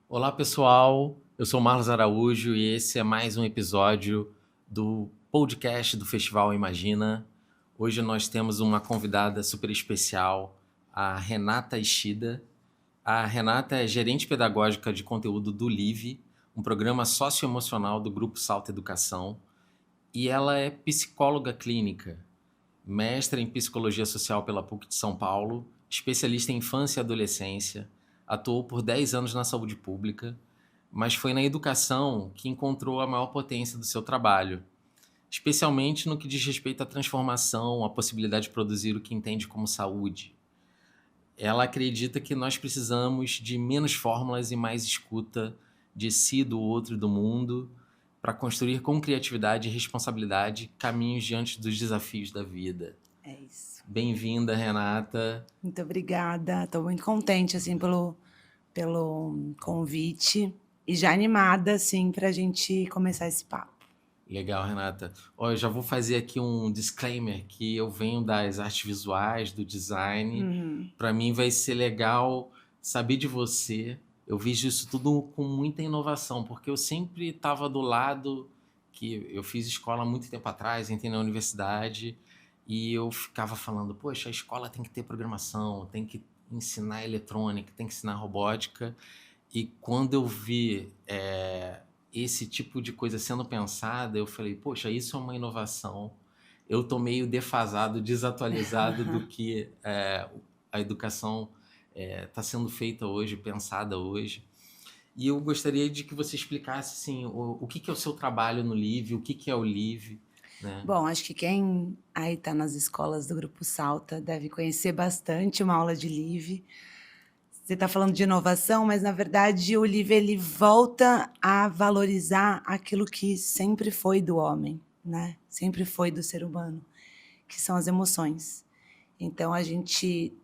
Olá pessoal, eu sou Marlos Araújo e esse é mais um episódio do podcast do Festival Imagina. Hoje nós temos uma convidada super especial, a Renata Ishida. A Renata é gerente pedagógica de conteúdo do LIVE, um programa socioemocional do Grupo Salto Educação, e ela é psicóloga clínica, mestra em psicologia social pela PUC de São Paulo, especialista em infância e adolescência, atuou por 10 anos na saúde pública, mas foi na educação que encontrou a maior potência do seu trabalho, especialmente no que diz respeito à transformação, à possibilidade de produzir o que entende como saúde. Ela acredita que nós precisamos de menos fórmulas e mais escuta de si, do outro e do mundo, para construir com criatividade e responsabilidade caminhos diante dos desafios da vida. É isso. Bem-vinda, Renata. Muito obrigada. Estou muito contente assim, pelo convite e já animada assim, para a gente começar esse papo. Legal, Renata. Eu já vou fazer aqui um disclaimer que eu venho das artes visuais, do design. Para mim vai ser legal saber de você. Eu vejo isso tudo com muita inovação, porque eu sempre estava do lado que eu fiz escola há muito tempo atrás, entrei na universidade e eu ficava falando, poxa, a escola tem que ter programação, tem que ensinar eletrônica, tem que ensinar robótica. E quando eu vi esse tipo de coisa sendo pensada, eu falei, poxa, isso é uma inovação. Eu estou meio defasado, desatualizado do que a educação está sendo feita hoje, pensada hoje. E eu gostaria de que você explicasse assim, o que é o seu trabalho no LIVE, o que é o LIVE, né? Bom, acho que quem aí está nas escolas do Grupo Salta deve conhecer bastante uma aula de LIVE. Você está falando de inovação, mas, na verdade, o LIVE ele volta a valorizar aquilo que sempre foi do homem, né? Sempre foi do ser humano, que são as emoções. Então, a gente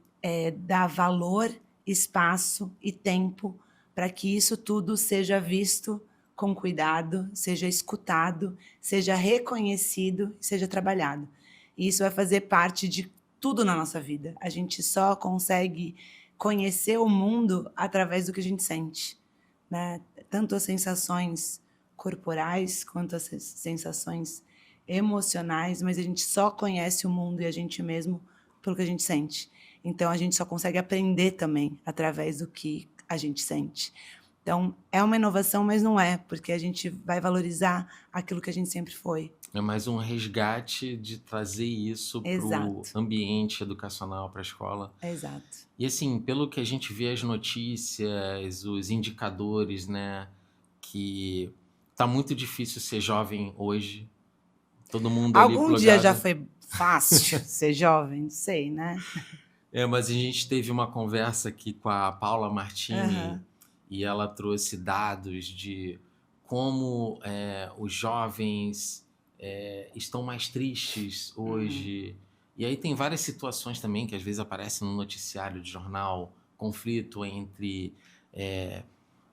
dá valor, espaço e tempo para que isso tudo seja visto com cuidado, seja escutado, seja reconhecido, seja trabalhado. E isso vai fazer parte de tudo na nossa vida. A gente só consegue conhecer o mundo através do que a gente sente, né? Tanto as sensações corporais quanto as sensações emocionais, mas a gente só conhece o mundo e a gente mesmo pelo que a gente sente. Então, a gente só consegue aprender também através do que a gente sente. Então, é uma inovação, mas não é, porque a gente vai valorizar aquilo que a gente sempre foi. É mais um resgate de trazer isso para o ambiente educacional, para a escola. Exato. E assim, pelo que a gente vê as notícias, os indicadores, né, que tá muito difícil ser jovem hoje. Todo mundo ali Algum dia já foi fácil ser jovem, não sei, né? Mas a gente teve uma conversa aqui com a Paula Martini e ela trouxe dados de como os jovens estão mais tristes hoje. E aí tem várias situações também que às vezes aparecem no noticiário de jornal, conflito entre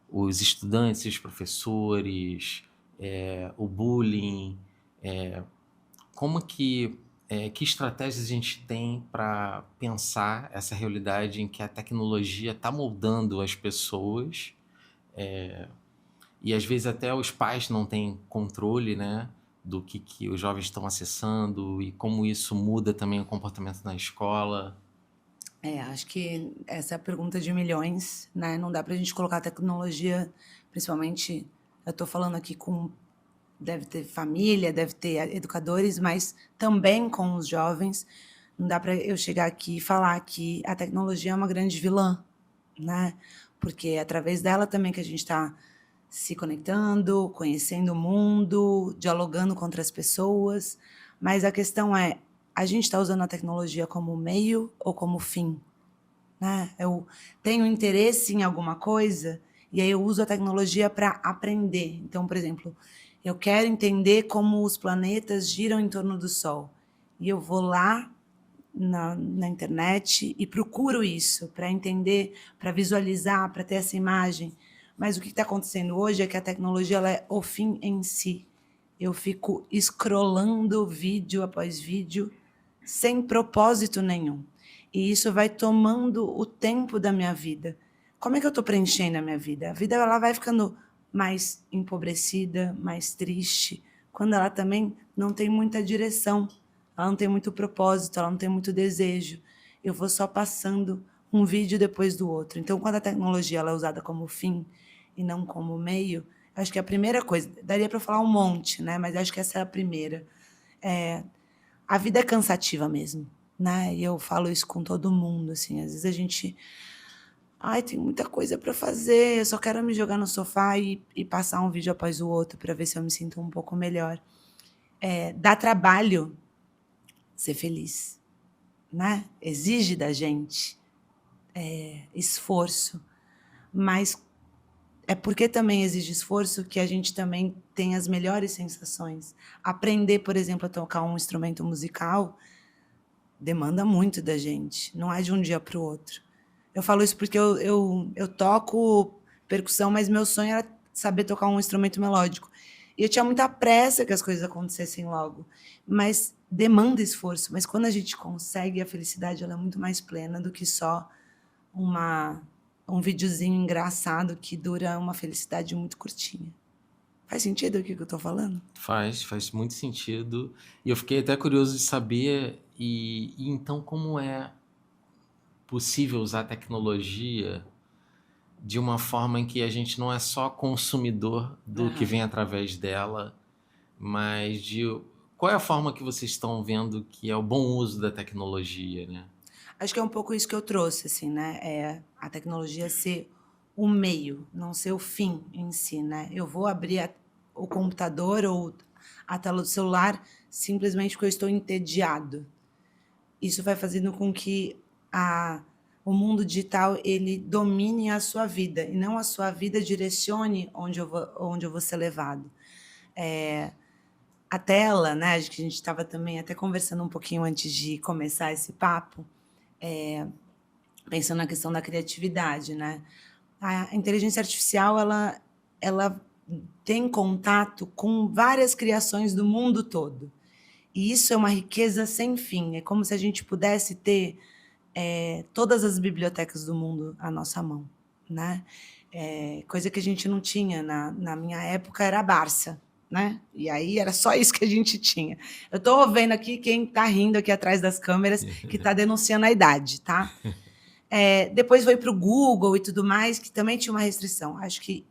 os estudantes e os professores, o bullying. Como que estratégias a gente tem para pensar essa realidade em que a tecnologia está moldando as pessoas e às vezes até os pais não têm controle, né, do que os jovens estão acessando e como isso muda também o comportamento na escola? Acho que essa é a pergunta de milhões, né? Não dá para a gente colocar a tecnologia, principalmente, eu estou falando aqui deve ter família, deve ter educadores, mas também com os jovens. Não dá para eu chegar aqui e falar que a tecnologia é uma grande vilã, né? Porque é através dela também que a gente está se conectando, conhecendo o mundo, dialogando com outras pessoas. Mas a questão é, a gente está usando a tecnologia como meio ou como fim? Né? Eu tenho interesse em alguma coisa e aí eu uso a tecnologia para aprender. Então, por exemplo, eu quero entender como os planetas giram em torno do Sol. E eu vou lá na internet e procuro isso para entender, para visualizar, para ter essa imagem. Mas o que está acontecendo hoje é que a tecnologia ela é o fim em si. Eu fico scrollando vídeo após vídeo sem propósito nenhum. E isso vai tomando o tempo da minha vida. Como é que eu estou preenchendo a minha vida? A vida ela vai ficando mais empobrecida, mais triste, quando ela também não tem muita direção, ela não tem muito propósito, ela não tem muito desejo. Eu vou só passando um vídeo depois do outro. Então, quando a tecnologia ela é usada como fim e não como meio, acho que a primeira coisa, daria para falar um monte, né? Mas acho que essa é a primeira. A vida é cansativa mesmo, né? E eu falo isso com todo mundo, assim, às vezes a gente, tem muita coisa para fazer, eu só quero me jogar no sofá e passar um vídeo após o outro para ver se eu me sinto um pouco melhor. Dá trabalho ser feliz, né? Exige da gente esforço, mas é porque também exige esforço que a gente também tem as melhores sensações. Aprender, por exemplo, a tocar um instrumento musical demanda muito da gente, não é de um dia para o outro. Eu falo isso porque eu toco percussão, mas meu sonho era saber tocar um instrumento melódico. E eu tinha muita pressa que as coisas acontecessem logo, mas demanda esforço. Mas quando a gente consegue, a felicidade ela é muito mais plena do que só um videozinho engraçado que dura uma felicidade muito curtinha. Faz sentido o que eu estou falando? Faz muito sentido. E eu fiquei até curioso de saber, e então como é possível usar a tecnologia de uma forma em que a gente não é só consumidor do que vem através dela, mas qual é a forma que vocês estão vendo que é o bom uso da tecnologia, né? Acho que é um pouco isso que eu trouxe, assim, né? A tecnologia ser o meio, não ser o fim em si, né? Eu vou abrir o computador ou a tela do celular simplesmente porque eu estou entediado. Isso vai fazendo com que o mundo digital ele domine a sua vida e não a sua vida direcione onde eu vou ser levado. A tela, né? Que a gente estava também até conversando um pouquinho antes de começar esse papo, pensando na questão da criatividade, né? A inteligência artificial ela tem contato com várias criações do mundo todo. E isso é uma riqueza sem fim. É como se a gente pudesse ter todas as bibliotecas do mundo à nossa mão, né? Coisa que a gente não tinha na minha época era a Barça, né? E aí era só isso que a gente tinha. Eu estou vendo aqui quem está rindo aqui atrás das câmeras, que está denunciando a idade, tá? Depois foi para o Google e tudo mais, que também tinha uma restrição. Acho que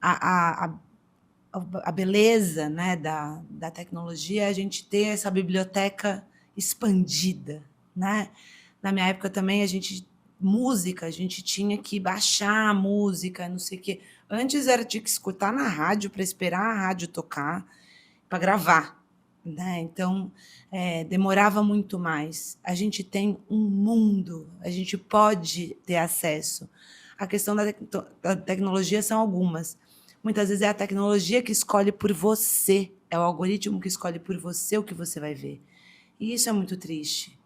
a beleza, né, da tecnologia é a gente ter essa biblioteca expandida, né? Na minha época também a gente tinha que baixar a música, não sei o quê. Antes tinha que escutar na rádio para esperar a rádio tocar, para gravar, né? Então demorava muito mais. A gente tem um mundo, a gente pode ter acesso. A questão da tecnologia são algumas. Muitas vezes é a tecnologia que escolhe por você, é o algoritmo que escolhe por você o que você vai ver. E isso é muito triste,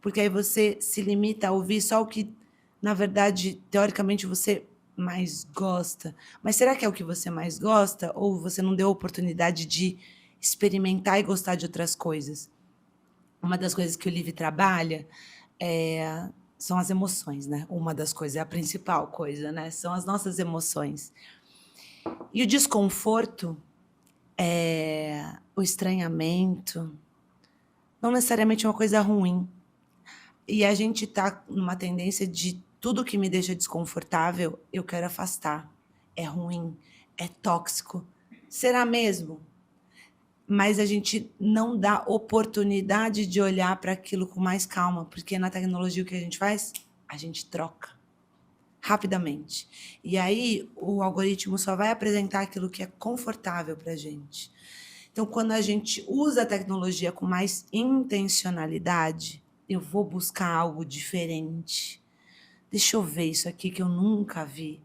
porque aí você se limita a ouvir só o que, na verdade, teoricamente, você mais gosta. Mas será que é o que você mais gosta? Ou você não deu a oportunidade de experimentar e gostar de outras coisas? Uma das coisas que o Livre trabalha são as emoções, né? Uma das coisas, é a principal coisa, né? São as nossas emoções. E o desconforto, o estranhamento, não necessariamente é uma coisa ruim. E a gente está numa tendência de tudo que me deixa desconfortável, eu quero afastar. É ruim, é tóxico. Será mesmo? Mas a gente não dá oportunidade de olhar para aquilo com mais calma, porque na tecnologia o que a gente faz? A gente troca rapidamente. E aí o algoritmo só vai apresentar aquilo que é confortável para a gente. Então, quando a gente usa a tecnologia com mais intencionalidade, eu vou buscar algo diferente. Deixa eu ver isso aqui que eu nunca vi.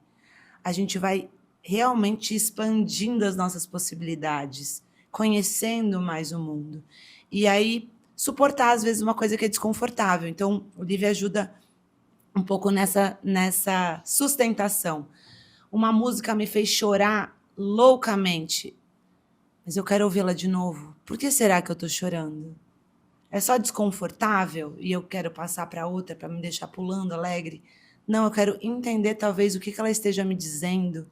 A gente vai realmente expandindo as nossas possibilidades, conhecendo mais o mundo. E aí suportar, às vezes, uma coisa que é desconfortável. Então, o livro ajuda um pouco nessa sustentação. Uma música me fez chorar loucamente, mas eu quero ouvi-la de novo. Por que será que eu estou chorando? É só desconfortável e eu quero passar para outra para me deixar pulando alegre? Não, eu quero entender talvez o que ela esteja me dizendo.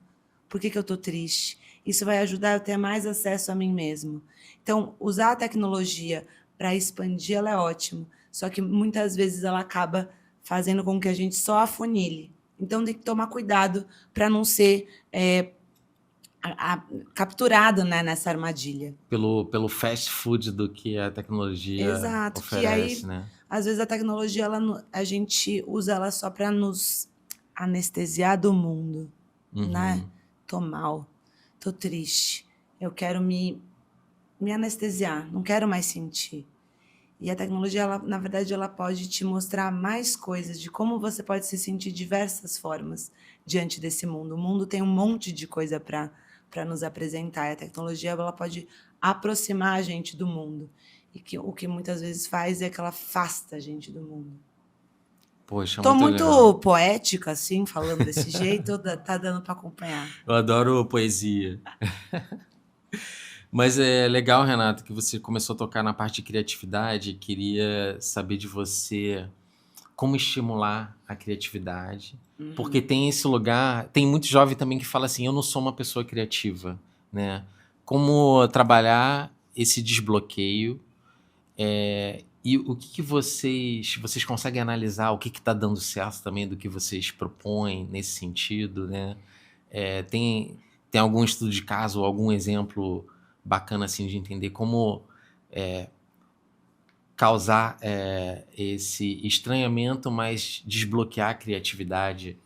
Por que eu estou triste? Isso vai ajudar eu a ter mais acesso a mim mesmo. Então, usar a tecnologia para expandir, ela é ótimo. Só que muitas vezes ela acaba fazendo com que a gente só afunile. Então, tem que tomar cuidado para não ser capturado, né, nessa armadilha. Pelo fast food do que a tecnologia Exato, que oferece, aí, né? às vezes, a tecnologia, a gente usa ela só para nos anestesiar do mundo, né? Tô mal, tô triste, eu quero me anestesiar, não quero mais sentir. E a tecnologia, ela, na verdade, ela pode te mostrar mais coisas de como você pode se sentir de diversas formas diante desse mundo. O mundo tem um monte de coisa para nos apresentar. E a tecnologia, ela pode aproximar a gente do mundo. E o que muitas vezes faz é que ela afasta a gente do mundo. Poxa, Tô muito muito legal. poética, assim, falando desse jeito, tá dando para acompanhar. Eu adoro poesia. Mas é legal, Renato, que você começou a tocar na parte de criatividade. Queria saber de você como estimular a criatividade. Porque tem esse lugar. Tem muito jovem também que fala assim: eu não sou uma pessoa criativa, né? Como trabalhar esse desbloqueio. E o que vocês conseguem analisar o que está dando certo também do que vocês propõem nesse sentido, né? Tem algum estudo de caso ou algum exemplo bacana assim de entender como causar esse estranhamento, mas desbloquear a criatividade?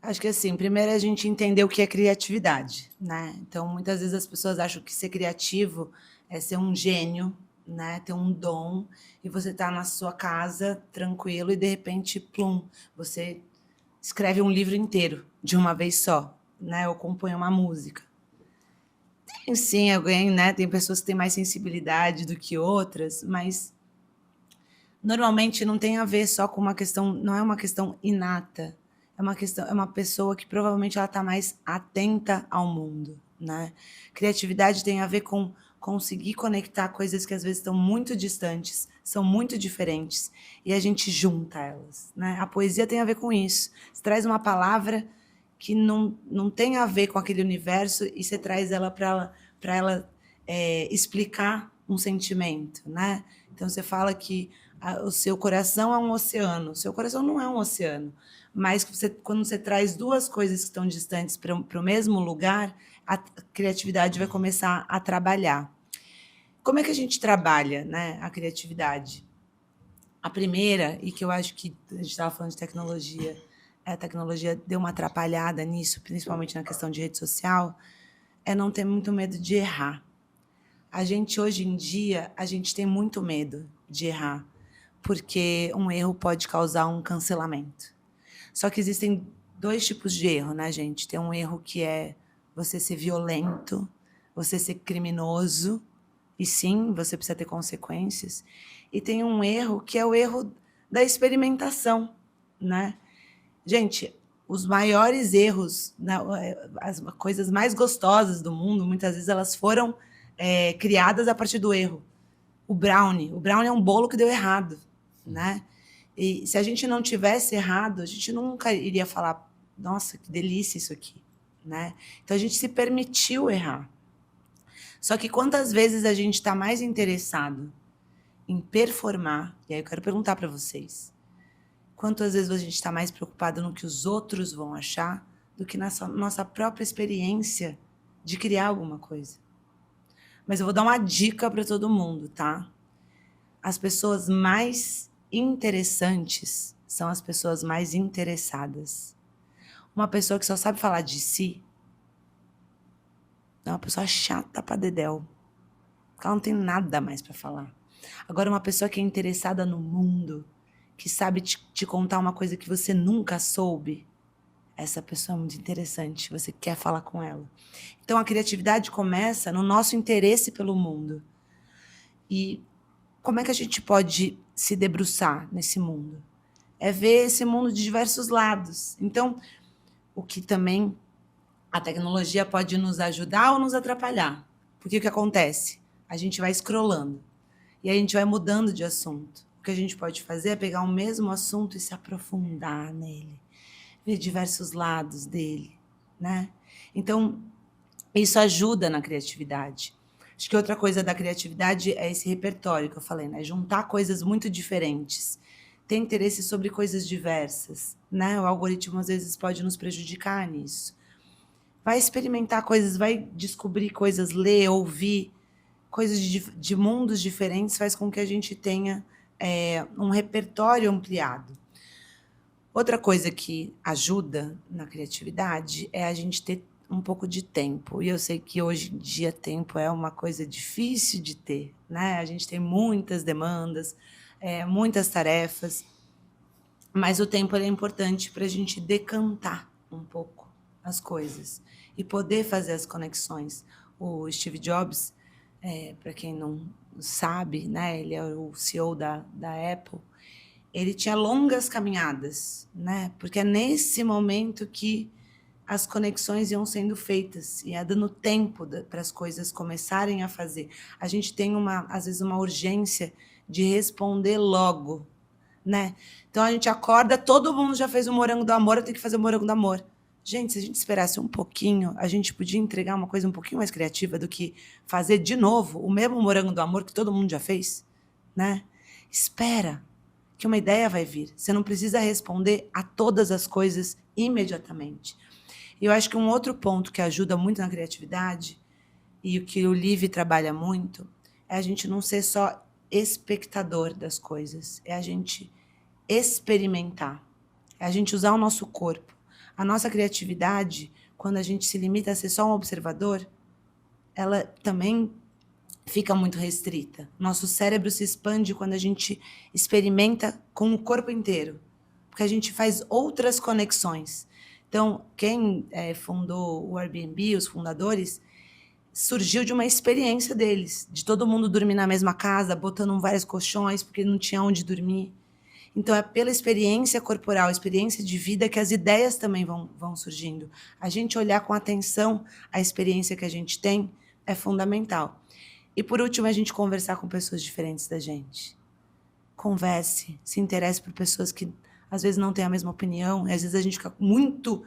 Acho que assim, primeiro a gente entender o que é criatividade, né? Então, muitas vezes as pessoas acham que ser criativo é ser um gênio, né? Ter um dom e você tá na sua casa tranquilo e de repente, plum, você escreve um livro inteiro de uma vez só, né? Ou compõe uma música. Tem sim alguém, né? Tem pessoas que têm mais sensibilidade do que outras, mas normalmente não tem a ver só com uma questão, não é uma questão inata, é uma pessoa que provavelmente ela está mais atenta ao mundo, né? Criatividade tem a ver com conseguir conectar coisas que às vezes estão muito distantes, são muito diferentes, e a gente junta elas, né? A poesia tem a ver com isso. Você traz uma palavra que não tem a ver com aquele universo e você traz ela para ela explicar um sentimento, né? Então você fala que o seu coração é um oceano. O seu coração não é um oceano. Mas quando você traz duas coisas que estão distantes para o mesmo lugar, a criatividade vai começar a trabalhar. Como é que a gente trabalha, né, a criatividade? A primeira, e que eu acho que a gente estava falando de tecnologia, a tecnologia deu uma atrapalhada nisso, principalmente na questão de rede social, é não ter muito medo de errar. A gente, hoje em dia, a gente tem muito medo de errar, porque um erro pode causar um cancelamento. Só que existem dois tipos de erro, né, gente? Tem um erro que é você ser violento, você ser criminoso, e sim, você precisa ter consequências. E tem um erro que é o erro da experimentação, né? Gente, os maiores erros, as coisas mais gostosas do mundo, muitas vezes elas foram criadas a partir do erro. O brownie é um bolo que deu errado, né? E se a gente não tivesse errado, a gente nunca iria falar, nossa, que delícia isso aqui, né? Então a gente se permitiu errar. Só que quantas vezes a gente está mais interessado em performar, e aí eu quero perguntar para vocês, quantas vezes a gente está mais preocupado no que os outros vão achar do que na nossa própria experiência de criar alguma coisa? Mas eu vou dar uma dica para todo mundo, tá? As pessoas mais interessantes são as pessoas mais interessadas. Uma pessoa que só sabe falar de si é uma pessoa chata pra dedéu. Ela não tem nada mais para falar. Agora, uma pessoa que é interessada no mundo, que sabe te contar uma coisa que você nunca soube, essa pessoa é muito interessante, você quer falar com ela. Então, a criatividade começa no nosso interesse pelo mundo. E como é que a gente pode se debruçar nesse mundo? É ver esse mundo de diversos lados. Então, o que também a tecnologia pode nos ajudar ou nos atrapalhar. Porque o que acontece? A gente vai scrollando e a gente vai mudando de assunto. O que a gente pode fazer é pegar o mesmo assunto e se aprofundar nele, ver diversos lados dele, né? Então, isso ajuda na criatividade. Acho que outra coisa da criatividade é esse repertório que eu falei, né? Juntar coisas muito diferentes. Ter interesse sobre coisas diversas, né? O algoritmo às vezes pode nos prejudicar nisso. Vai experimentar coisas, vai descobrir coisas, ler, ouvir coisas de mundos diferentes, faz com que a gente tenha um repertório ampliado. Outra coisa que ajuda na criatividade é a gente ter um pouco de tempo. E eu sei que hoje em dia tempo é uma coisa difícil de ter, né? A gente tem muitas demandas, muitas tarefas, mas o tempo é importante para a gente decantar um pouco as coisas e poder fazer as conexões. O Steve Jobs, para quem não sabe, né? Ele é o CEO da Apple. Ele tinha longas caminhadas, né? Porque é nesse momento que as conexões iam sendo feitas, ia dando tempo para as coisas começarem a fazer. A gente tem, às vezes, uma urgência de responder logo, né? Então, a gente acorda, todo mundo já fez o morango do amor, eu tenho que fazer o morango do amor. Gente, se a gente esperasse um pouquinho, a gente podia entregar uma coisa um pouquinho mais criativa do que fazer de novo o mesmo morango do amor que todo mundo já fez, né? Espera, que uma ideia vai vir. Você não precisa responder a todas as coisas imediatamente. E eu acho que um outro ponto que ajuda muito na criatividade, e o que o Live trabalha muito, é a gente não ser só espectador das coisas, é a gente experimentar, é a gente usar o nosso corpo. A nossa criatividade, quando a gente se limita a ser só um observador, ela também fica muito restrita. Nosso cérebro se expande quando a gente experimenta com o corpo inteiro, porque a gente faz outras conexões. Então, quem fundou o Airbnb, os fundadores, surgiu de uma experiência deles, de todo mundo dormir na mesma casa, botando vários colchões, porque não tinha onde dormir. Então, é pela experiência corporal, experiência de vida, que as ideias também vão surgindo. A gente olhar com atenção a experiência que a gente tem é fundamental. E, por último, a gente conversar com pessoas diferentes da gente. Converse, se interesse por pessoas que, às vezes, não têm a mesma opinião. E, às vezes, a gente fica muito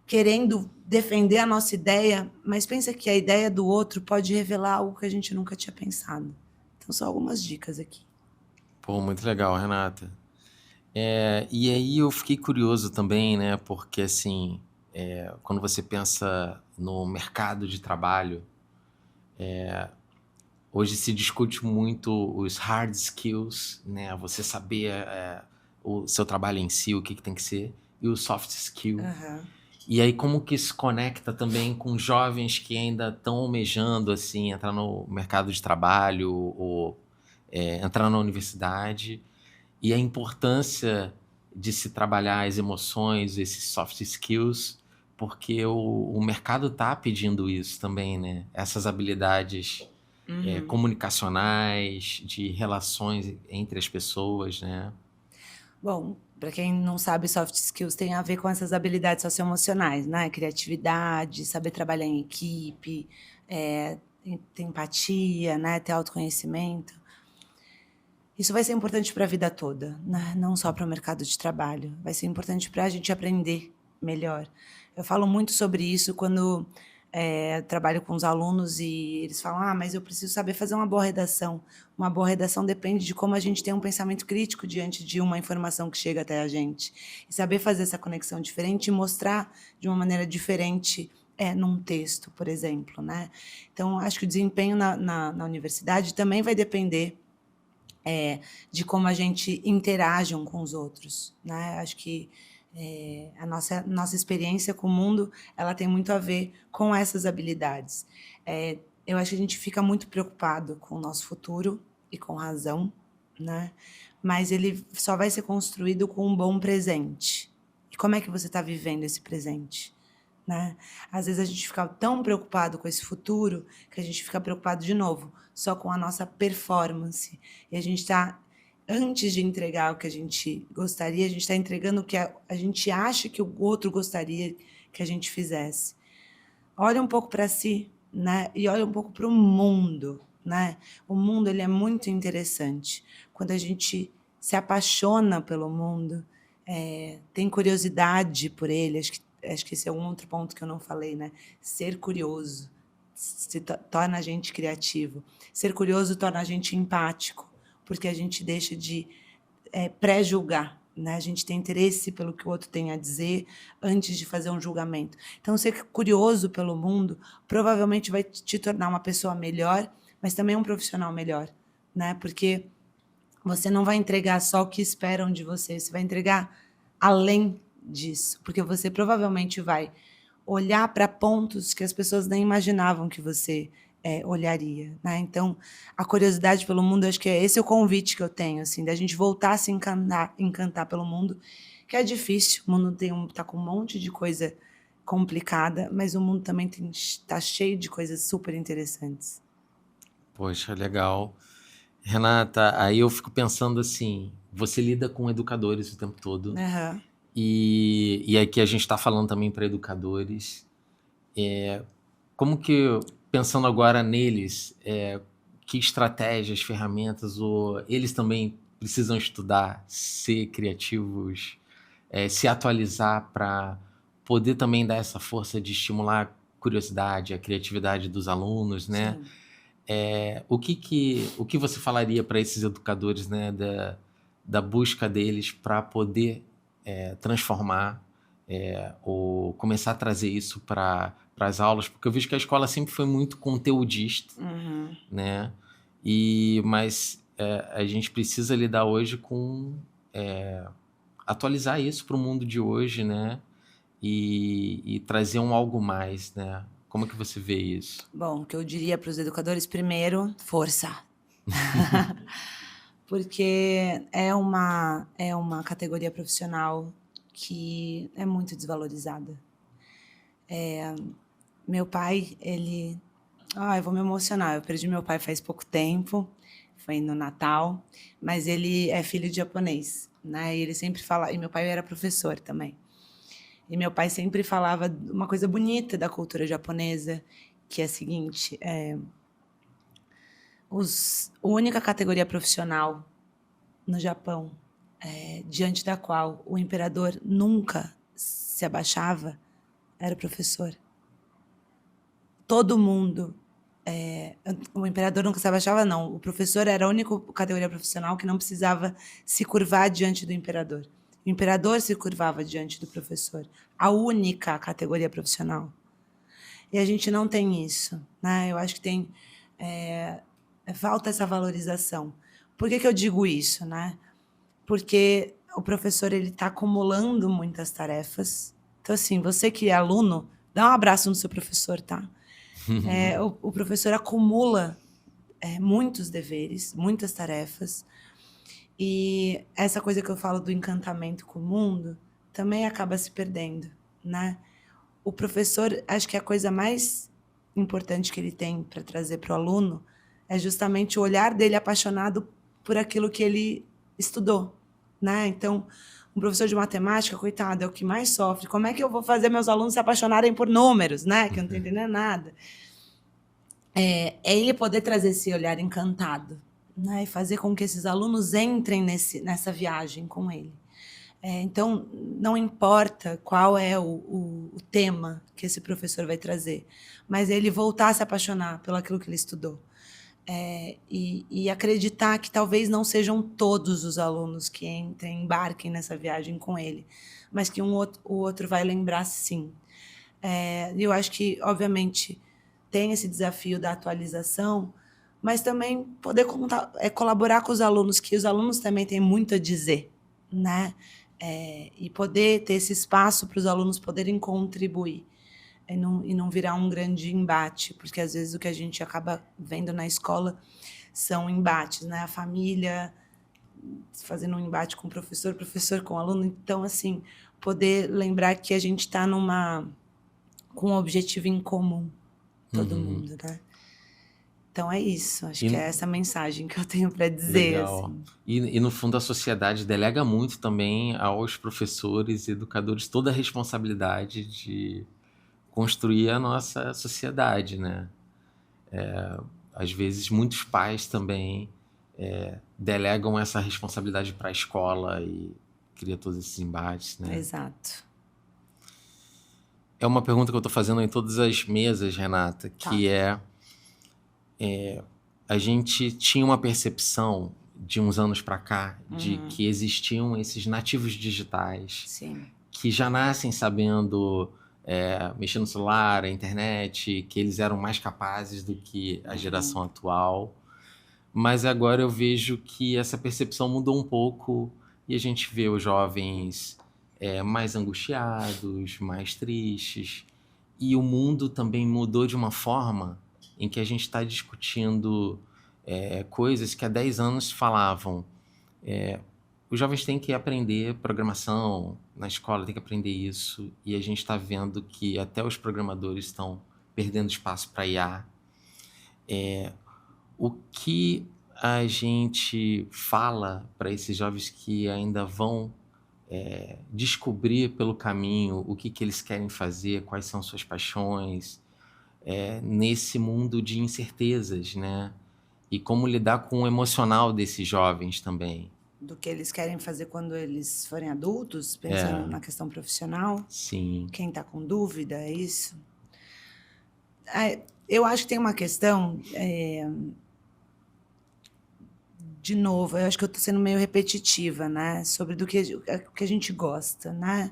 querendo defender a nossa ideia, mas pensa que a ideia do outro pode revelar algo que a gente nunca tinha pensado. Então, só algumas dicas aqui. Pô, muito legal, Renata. E aí eu fiquei curioso também, né? Porque, assim, quando você pensa no mercado de trabalho, hoje se discute muito os hard skills, né? Você saber o seu trabalho em si, o que tem que ser, e o soft skill. Uhum. E aí como que isso conecta também com jovens que ainda estão almejando, assim, entrar no mercado de trabalho ou entrar na universidade, e a importância de se trabalhar as emoções, esses soft skills, porque o mercado está pedindo isso também, né? Essas habilidades comunicacionais, de relações entre as pessoas, né? Bom, para quem não sabe, soft skills tem a ver com essas habilidades socioemocionais, né? Criatividade, saber trabalhar em equipe, ter empatia, né? Ter autoconhecimento. Isso vai ser importante para a vida toda, né? Não só para o mercado de trabalho. Vai ser importante para a gente aprender melhor. Eu falo muito sobre isso quando trabalho com os alunos e eles falam: mas eu preciso saber fazer uma boa redação. Uma boa redação depende de como a gente tem um pensamento crítico diante de uma informação que chega até a gente. E saber fazer essa conexão diferente e mostrar de uma maneira diferente num texto, por exemplo, né? Então, acho que o desempenho na universidade também vai depender de como a gente interage um com os outros, né? Acho que a nossa experiência com o mundo, ela tem muito a ver com essas habilidades. Eu acho que a gente fica muito preocupado com o nosso futuro, e com razão, né? Mas ele só vai ser construído com um bom presente. E como é que você está vivendo esse presente? né? Às vezes a gente fica tão preocupado com esse futuro que a gente fica preocupado de novo só com a nossa performance. E a gente está, antes de entregar o que a gente gostaria, a gente está entregando o que a gente acha que o outro gostaria que a gente fizesse. Olha um pouco para si, né? E olha um pouco para o mundo, né? O mundo ele é muito interessante. Quando a gente se apaixona pelo mundo, tem curiosidade por ele, acho que esse é um outro ponto que eu não falei, né? Ser curioso torna a gente criativo. Ser curioso torna a gente empático, porque a gente deixa de pré-julgar, né? A gente tem interesse pelo que o outro tem a dizer antes de fazer um julgamento. Então, ser curioso pelo mundo provavelmente vai te tornar uma pessoa melhor, mas também um profissional melhor, né? Porque você não vai entregar só o que esperam de você, você vai entregar além disso, porque você provavelmente vai olhar para pontos que as pessoas nem imaginavam que você olharia, né? Então, a curiosidade pelo mundo, acho que esse é o convite que eu tenho, assim, da gente voltar a se encantar pelo mundo, que é difícil. O mundo tá com um monte de coisa complicada, mas o mundo também tá cheio de coisas super interessantes. Poxa, legal. Renata, aí eu fico pensando assim, você lida com educadores o tempo todo, Aham. e aqui a gente está falando também para educadores. Como que, pensando agora neles, que estratégias, ferramentas, ou eles também precisam estudar, ser criativos, se atualizar para poder também dar essa força de estimular a curiosidade, a criatividade dos alunos, né? Sim. O que você falaria para esses educadores, né, da busca deles para poder transformar ou começar a trazer isso para as aulas? Porque eu vejo que a escola sempre foi muito conteudista, Uhum. né? Mas a gente precisa lidar hoje com atualizar isso para o mundo de hoje, né? E trazer um algo mais, né? Como que você vê isso? Bom, o que eu diria para os educadores, primeiro, força. Porque é uma categoria profissional que é muito desvalorizada. Meu pai, ele... eu vou me emocionar. Eu perdi meu pai faz pouco tempo, foi no Natal, mas ele é filho de japonês, né? E ele sempre fala... E meu pai era professor também. E meu pai sempre falava uma coisa bonita da cultura japonesa, que é a seguinte: a única categoria profissional no Japão diante da qual o imperador nunca se abaixava era o professor. Todo mundo... o imperador nunca se abaixava, não. O professor era a única categoria profissional que não precisava se curvar diante do imperador. O imperador se curvava diante do professor. A única categoria profissional. E a gente não tem isso, né? Eu acho que tem... falta essa valorização. Por que eu digo isso, né? Porque o professor ele está acumulando muitas tarefas. Então, assim, você que é aluno, dá um abraço no seu professor, tá? O professor acumula muitos deveres, muitas tarefas. E essa coisa que eu falo do encantamento com o mundo também acaba se perdendo, né? O professor, acho que a coisa mais importante que ele tem para trazer para o aluno é justamente o olhar dele apaixonado por aquilo que ele estudou, né? Então, um professor de matemática, coitado, é o que mais sofre. Como é que eu vou fazer meus alunos se apaixonarem por números, né? Que eu não estou entendendo nada. É ele poder trazer esse olhar encantado, né? E fazer com que esses alunos entrem nessa viagem com ele. Então, não importa qual é o tema que esse professor vai trazer, mas ele voltar a se apaixonar pelo aquilo que ele estudou. E acreditar que talvez não sejam todos os alunos que embarquem nessa viagem com ele, mas que o outro vai lembrar sim. Eu acho que, obviamente, tem esse desafio da atualização, mas também poder colaborar com os alunos, que os alunos também têm muito a dizer, né? E poder ter esse espaço para os alunos poderem contribuir e não virar um grande embate, porque às vezes o que a gente acaba vendo na escola são embates, né? A família fazendo um embate com o professor com o aluno. Então, assim, poder lembrar que a gente está com um objetivo em comum, todo mundo, né? Então é isso, acho que é essa mensagem que eu tenho para dizer. Legal. Assim. E no fundo a sociedade delega muito também aos professores e educadores toda a responsabilidade de construir a nossa sociedade, né? Às vezes muitos pais também delegam essa responsabilidade para a escola e cria todos esses embates, né? Exato. É uma pergunta que eu estou fazendo em todas as mesas, Renata, que a gente tinha uma percepção de uns anos para cá de que existiam esses nativos digitais Sim. que já nascem sabendo mexer no celular, a internet, que eles eram mais capazes do que a geração atual. Mas agora eu vejo que essa percepção mudou um pouco e a gente vê os jovens mais angustiados, mais tristes. E o mundo também mudou de uma forma em que a gente está discutindo coisas que há 10 anos falavam. Os jovens têm que aprender programação na escola, tem que aprender isso. E a gente está vendo que até os programadores estão perdendo espaço para IA. O que a gente fala para esses jovens que ainda vão descobrir pelo caminho o que eles querem fazer, quais são suas paixões, nesse mundo de incertezas, né? E como lidar com o emocional desses jovens também. Do que eles querem fazer quando eles forem adultos, pensando na questão profissional? Sim. Quem está com dúvida, é isso? Eu acho que tem uma questão... De novo, eu acho que eu estou sendo meio repetitiva, né? Sobre o que a gente gosta, né?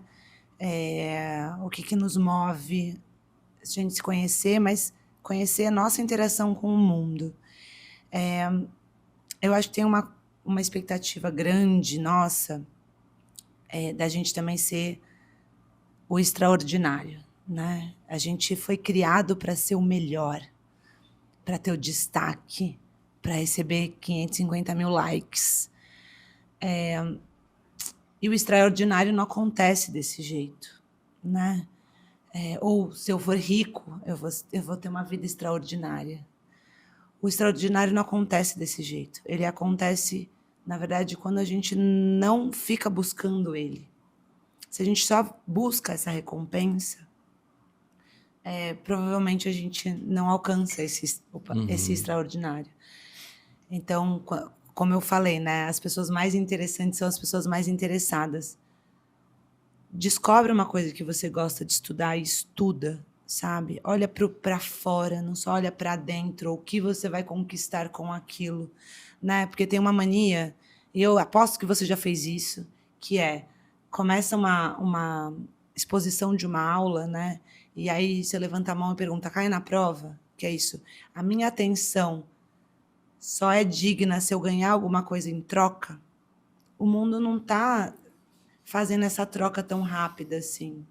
O que nos move, a gente se conhecer, mas conhecer a nossa interação com o mundo. Eu acho que tem uma expectativa grande nossa da gente também ser o extraordinário, né? A gente foi criado para ser o melhor, para ter o destaque, para receber 550 mil likes. E o extraordinário não acontece desse jeito, né? Ou, se eu for rico, eu vou ter uma vida extraordinária. O extraordinário não acontece desse jeito. Ele acontece, na verdade, quando a gente não fica buscando ele. Se a gente só busca essa recompensa, provavelmente a gente não alcança esse extraordinário. Então, como eu falei, né, as pessoas mais interessantes são as pessoas mais interessadas. Descobre uma coisa que você gosta de estudar e estuda, sabe? Olha para fora, não só olha para dentro, o que você vai conquistar com aquilo, né? Porque tem uma mania, e eu aposto que você já fez isso, que começa uma exposição de uma aula, né? E aí você levanta a mão e pergunta, cai na prova? Que é isso? A minha atenção só é digna se eu ganhar alguma coisa em troca? O mundo não está fazendo essa troca tão rápida assim.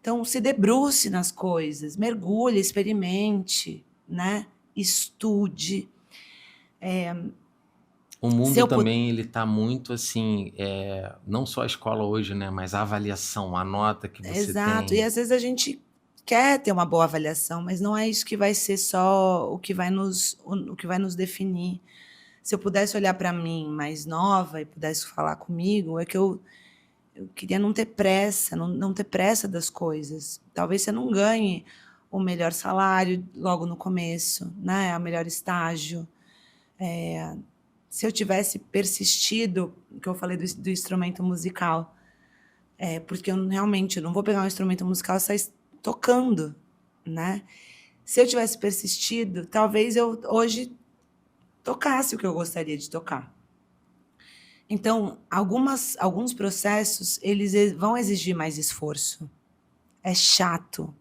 Então, se debruce nas coisas, mergulhe, experimente, né? Estude. O mundo também ele está muito assim, não só a escola hoje, né? Mas a avaliação, a nota que você Exato. tem. E às vezes a gente quer ter uma boa avaliação, mas não é isso que vai ser só o que vai nos definir. Se eu pudesse olhar para mim mais nova e pudesse falar comigo, que eu queria não ter pressa, não ter pressa das coisas. Talvez você não ganhe o melhor salário logo no começo, né? O melhor estágio. Se eu tivesse persistido, que eu falei do instrumento musical, porque eu realmente não vou pegar um instrumento musical e sair tocando, né? Se eu tivesse persistido, talvez eu hoje tocasse o que eu gostaria de tocar. Então, alguns processos, eles vão exigir mais esforço. É chato,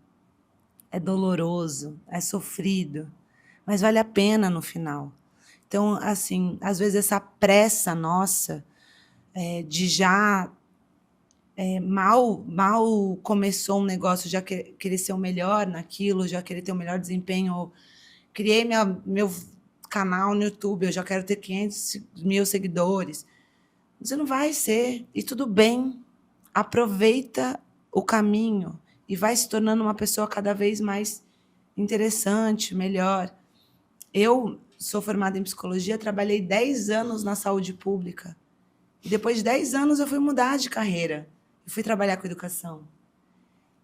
é doloroso, é sofrido, mas vale a pena no final. Então, assim, às vezes essa pressa nossa de já mal começou um negócio, já querer ser o melhor naquilo, já querer ter o melhor desempenho. Criei meu canal no YouTube, eu já quero ter 500 mil seguidores. Você não vai ser, e tudo bem. Aproveita o caminho, e vai se tornando uma pessoa cada vez mais interessante, melhor. Eu sou formada em psicologia, trabalhei 10 anos na saúde pública. E depois de 10 anos eu fui mudar de carreira. Eu fui trabalhar com educação.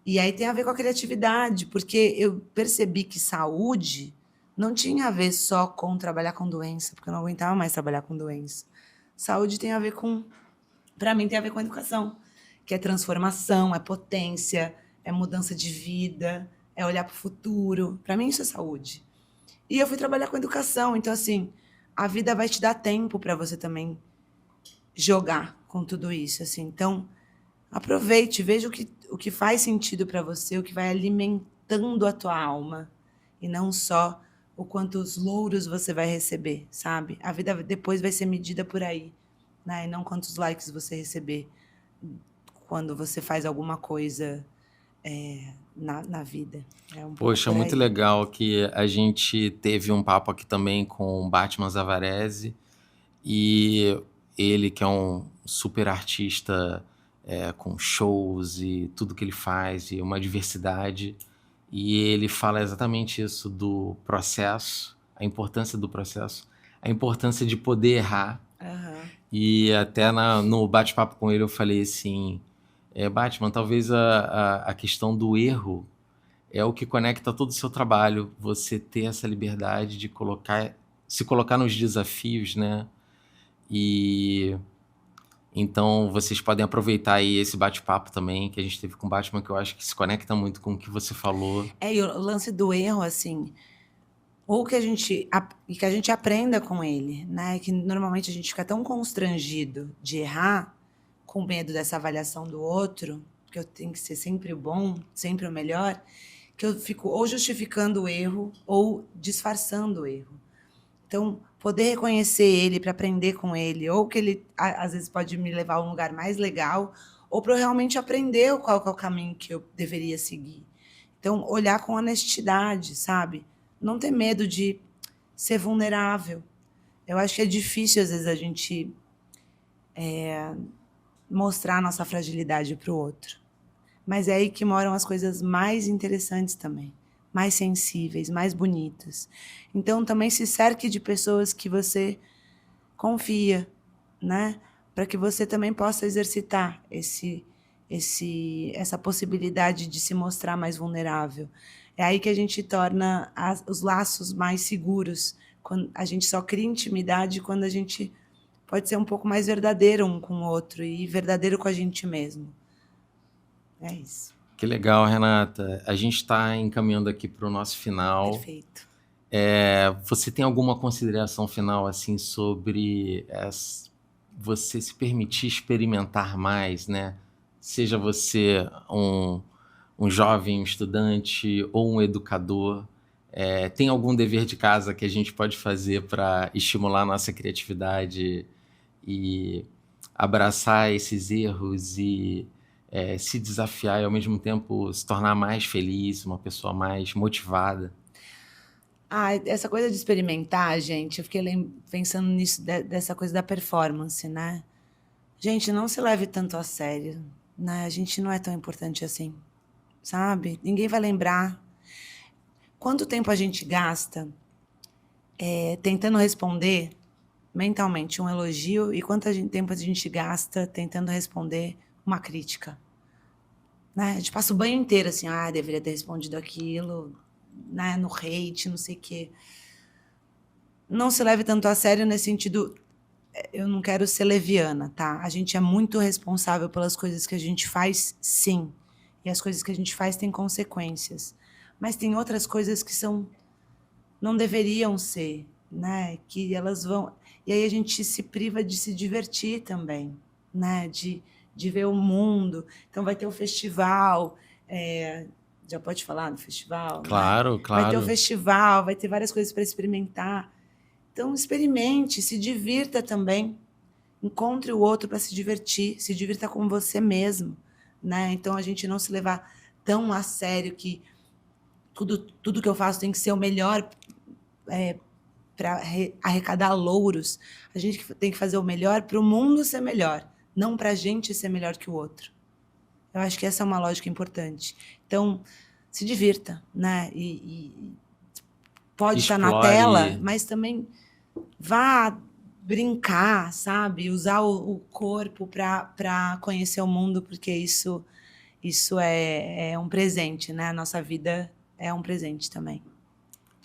E aí tem a ver com a criatividade, porque eu percebi que saúde não tinha a ver só com trabalhar com doença, porque eu não aguentava mais trabalhar com doença. Saúde tem a ver com, para mim, tem a ver com educação, que é transformação, é potência, é mudança de vida, é olhar para o futuro. Para mim, isso é saúde. E eu fui trabalhar com educação, então, assim, a vida vai te dar tempo para você também jogar com tudo isso, assim. Então, aproveite, veja o que faz sentido para você, o que vai alimentando a tua alma, e não só o quantos louros você vai receber, sabe? A vida depois vai ser medida por aí, né? E não quantos likes você receber quando você faz alguma coisa na vida. É um pouco Poxa, por muito aí. legal que a gente teve um papo aqui também com o Batman Zavarese, e ele, que é um super artista, com shows e tudo que ele faz, e uma diversidade, e ele fala exatamente isso do processo, a importância do processo, a importância de poder errar. Aham. E até no bate-papo com ele eu falei assim, Batman, talvez a questão do erro é o que conecta todo o seu trabalho, você ter essa liberdade de se colocar nos desafios, né? E então vocês podem aproveitar aí esse bate-papo também que a gente teve com o Batman, que eu acho que se conecta muito com o que você falou. E o lance do erro, assim, ou que e que a gente aprenda com ele, né? Que normalmente a gente fica tão constrangido de errar, com medo dessa avaliação do outro, porque eu tenho que ser sempre o bom, sempre o melhor, que eu fico ou justificando o erro ou disfarçando o erro. Então, poder reconhecer ele para aprender com ele, ou que ele às vezes pode me levar a um lugar mais legal, ou para eu realmente aprender qual que é o caminho que eu deveria seguir. Então, olhar com honestidade, sabe? Não ter medo de ser vulnerável. Eu acho que é difícil, às vezes, a gente mostrar a nossa fragilidade para o outro. Mas é aí que moram as coisas mais interessantes também, mais sensíveis, mais bonitas. Então, também se cerque de pessoas que você confia, né? Para que você também possa exercitar essa possibilidade de se mostrar mais vulnerável. É aí que a gente torna os laços mais seguros. Quando a gente só cria intimidade quando a gente pode ser um pouco mais verdadeiro um com o outro e verdadeiro com a gente mesmo. É isso. Que legal, Renata. A gente está encaminhando aqui para o nosso final. Perfeito. Você tem alguma consideração final assim sobre você se permitir experimentar mais, né? Seja você um jovem, um estudante ou um educador, tem algum dever de casa que a gente pode fazer para estimular a nossa criatividade e abraçar esses erros e se desafiar e ao mesmo tempo se tornar mais feliz, uma pessoa mais motivada? Essa coisa de experimentar, gente, eu fiquei pensando nisso, dessa coisa da performance, né? Gente, não se leve tanto a sério, né? A gente não é tão importante assim, sabe? Ninguém vai lembrar. Quanto tempo a gente gasta tentando responder mentalmente um elogio e tempo a gente gasta tentando responder uma crítica, né? A gente passa o banho inteiro assim, deveria ter respondido aquilo, né? No hate, não sei o quê. Não se leve tanto a sério nesse sentido. Eu não quero ser leviana, tá? A gente é muito responsável pelas coisas que a gente faz, sim. E as coisas que a gente faz têm consequências. Mas tem outras coisas que não deveriam ser, né? Que elas vão... E aí a gente se priva de se divertir também, né? De ver o mundo. Então vai ter o festival... Já pode falar no festival? Claro, né? Vai ter o claro. festival, vai ter várias coisas para experimentar. Então, experimente, se divirta também. Encontre o outro para se divirta com você mesmo, né? Então, a gente não se levar tão a sério que tudo que eu faço tem que ser o melhor para arrecadar louros. A gente tem que fazer o melhor para o mundo ser melhor, não para a gente ser melhor que o outro. Eu acho que essa é uma lógica importante. Então, se divirta, né? E pode estar na tela, Explore. mas também vá brincar, sabe? Usar o corpo para conhecer o mundo, porque isso é um presente, né? A nossa vida é um presente também.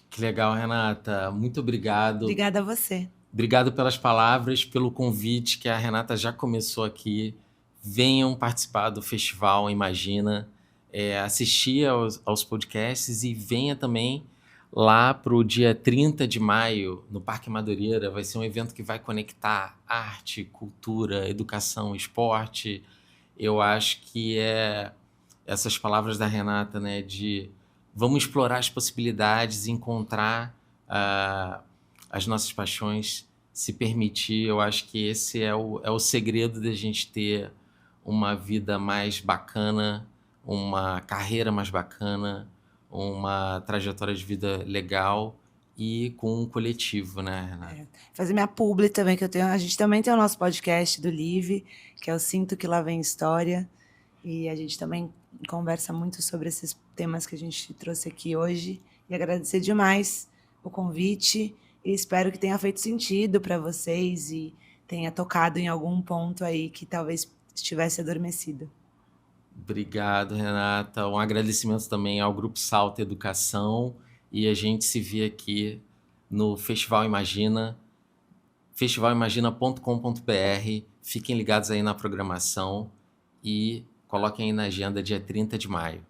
Que legal, Renata. Muito obrigado. Obrigada a você. Obrigado pelas palavras, pelo convite que a Renata já começou aqui. Venham participar do Festival Imagina, assistir aos podcasts e venha também lá para o dia 30 de maio, no Parque Madureira. Vai ser um evento que vai conectar arte, cultura, educação, esporte. Eu acho que essas palavras da Renata, né, de vamos explorar as possibilidades, encontrar as nossas paixões, se permitir. Eu acho que esse é o segredo da gente ter uma vida mais bacana, uma carreira mais bacana, uma trajetória de vida legal e com um coletivo, né, Renata? Fazer minha publi também, que eu tenho. A gente também tem o nosso podcast do Live, que é o Sinto Que Lá Vem História. E a gente também conversa muito sobre esses temas que a gente trouxe aqui hoje. E agradecer demais o convite. E espero que tenha feito sentido para vocês e tenha tocado em algum ponto aí que talvez estivesse adormecido. Obrigado, Renata. Um agradecimento também ao Grupo Salto Educação. E a gente se vê aqui no Festival Imagina, festivalimagina.com.br. Fiquem ligados aí na programação e coloquem aí na agenda dia 30 de maio.